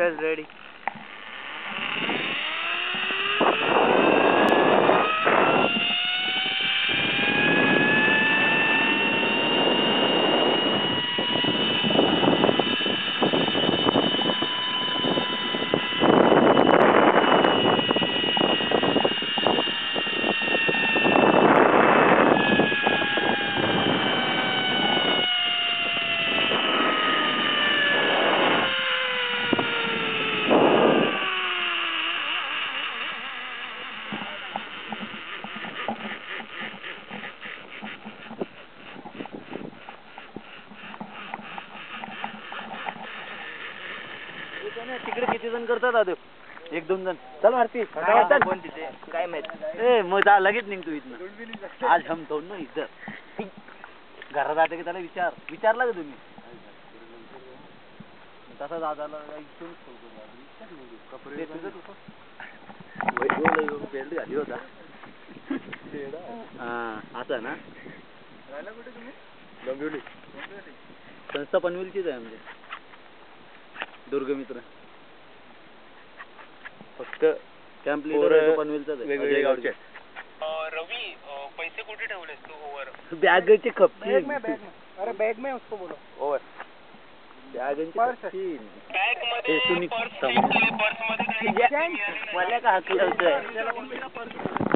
चल रेडी. तिकडे किती जण करतात आधी? एक दोन जण. चल मारती कोण तिथे काय माहित. ए मग जा लगेच निघतो इथनं. आज हम दोन इथं घरात आले की त्याला विचारला का तुम्ही? तसा दादाला इथून कपडे बेल्ट घाली होता. हा असं ना. कुठे तुम्ही? डोंबिवली. संस्था पनवेलचीच आहे म्हणजे दुर्गमित्र. फक्त कॅम्प लीडर पनवेलचाच आहे. वेगवेगळे गावचे. रवि पैसे कुठे ठेवलेस तू? ओव्हर बॅगचे खपची. अरे बैग में उसको बोलो. ओव्हर बॅगचे खपची. बॅग मध्ये पर्स मध्ये मला का हाकलं होतं.